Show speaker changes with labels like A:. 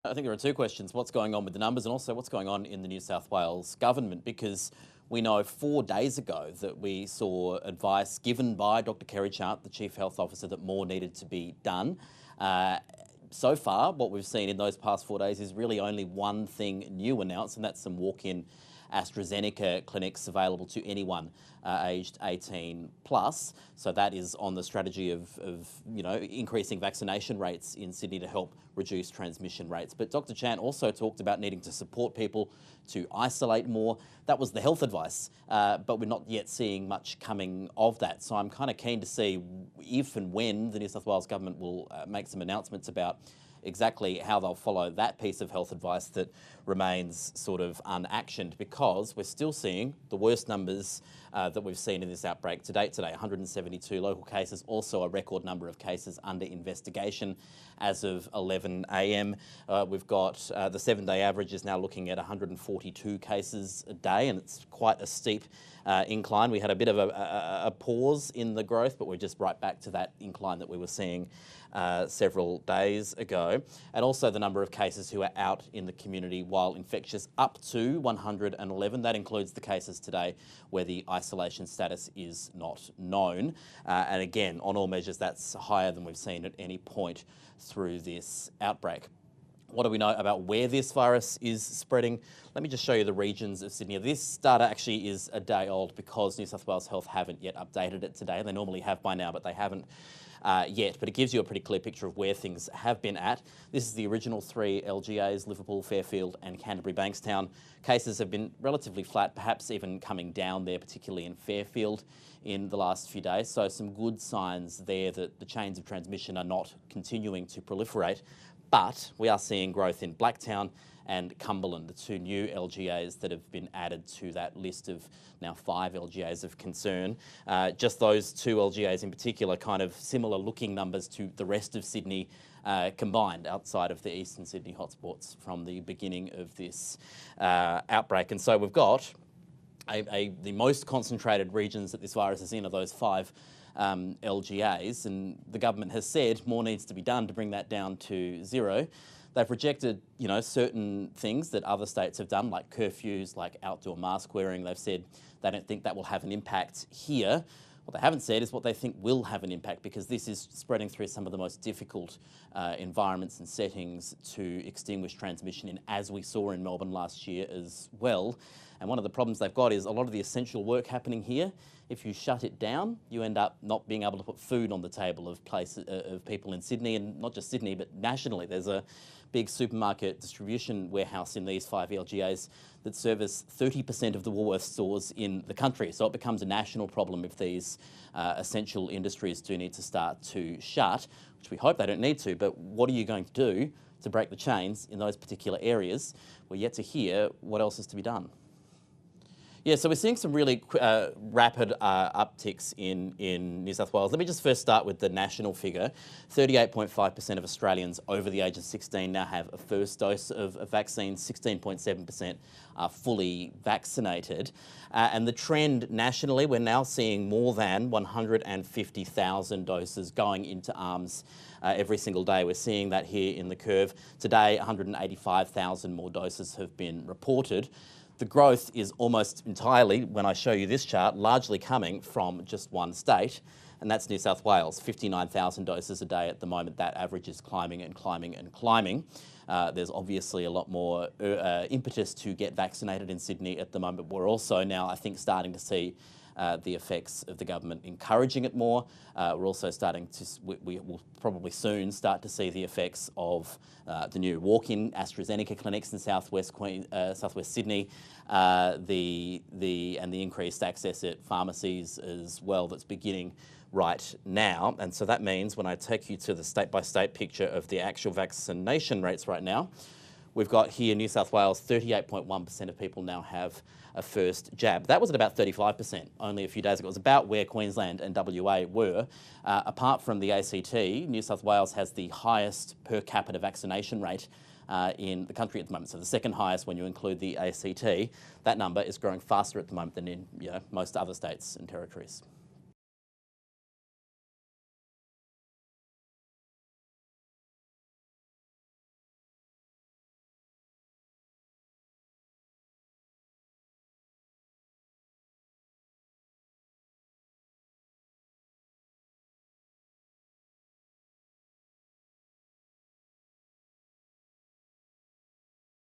A: I think there are two questions. What's going on with the numbers, and also what's going on in the New South Wales government? Because we know 4 days ago that we saw advice given by Dr. Kerry Chant, the Chief Health Officer, that more needed to be done. So far, what we've seen in those past 4 days is really only one thing new announced, and that's some walk-in AstraZeneca clinics available to anyone aged 18 plus. So that is on the strategy of increasing vaccination rates in Sydney to help reduce transmission rates. But Dr. Chant also talked about needing to support people to isolate more. That was the health advice, but we're not yet seeing much coming of that. So I'm kind of keen to see if and when the New South Wales government will make some announcements about exactly how they'll follow that piece of health advice that remains sort of unactioned, because we're still seeing the worst numbers that we've seen in this outbreak to date today. 172 local cases, also a record number of cases under investigation as of 11 a.m. We've got the 7-day average is now looking at 142 cases a day, and it's quite a steep incline. We had a bit of a pause in the growth, but we're just right back to that incline that we were seeing several days ago. And also the number of cases who are out in the community while infectious, up to 111. That includes the cases today where the isolation status is not known. And again, on all measures, that's higher than we've seen at any point through this outbreak. What do we know about where this virus is spreading? Let me just show you the regions of Sydney. This data actually is a day old because New South Wales Health haven't yet updated it today. They normally have by now, but they haven't yet. But it gives you a pretty clear picture of where things have been at. This is the original 3 LGAs, Liverpool, Fairfield and Canterbury Bankstown. Cases have been relatively flat, perhaps even coming down there, particularly in Fairfield in the last few days. So some good signs there that the chains of transmission are not continuing to proliferate. But we are seeing growth in Blacktown and Cumberland, the 2 new LGAs that have been added to that list of now 5 LGAs of concern. Just those 2 LGAs in particular, kind of similar looking numbers to the rest of Sydney combined, outside of the eastern Sydney hotspots from the beginning of this outbreak. And so we've got the most concentrated regions that this virus is in are those 5 LGAs, and the government has said more needs to be done to bring that down to 0. They've rejected, certain things that other states have done, like curfews, like outdoor mask wearing. They've said they don't think that will have an impact here. What they haven't said is what they think will have an impact, because this is spreading through some of the most difficult environments and settings to extinguish transmission in, as we saw in Melbourne last year as well. And one of the problems they've got is a lot of the essential work happening here. If you shut it down, you end up not being able to put food on the table of people in Sydney, and not just Sydney, but nationally. There's a big supermarket distribution warehouse in these 5 LGAs that service 30% of the Woolworths stores in the country. So it becomes a national problem if these essential industries do need to start to shut, which we hope they don't need to. But what are you going to do to break the chains in those particular areas? We're yet to hear what else is to be done. Yeah, so we're seeing some really rapid upticks in New South Wales. Let me just first start with the national figure. 38.5% of Australians over the age of 16 now have a first dose of a vaccine. 16.7% are fully vaccinated. And the trend nationally, we're now seeing more than 150,000 doses going into arms every single day. We're seeing that here in the curve. Today, 185,000 more doses have been reported. The growth is almost entirely, when I show you this chart, largely coming from just one state, and that's New South Wales. 59,000 doses a day at the moment. That average is climbing and climbing and climbing. There's obviously a lot more impetus to get vaccinated in Sydney at the moment. We're also now, I think, starting to see the effects of the government encouraging it more. We're also starting to, we will probably soon start to see the effects of the new walk-in AstraZeneca clinics in southwest Sydney, and the increased access at pharmacies as well that's beginning right now. And so that means when I take you to the state-by-state picture of the actual vaccination rates right now, we've got here New South Wales, 38.1% of people now have a first jab. That was at about 35% only a few days ago. It was about where Queensland and WA were. Apart from the ACT, New South Wales has the highest per capita vaccination rate in the country at the moment. So the second highest when you include the ACT. That number is growing faster at the moment than in most other states and territories.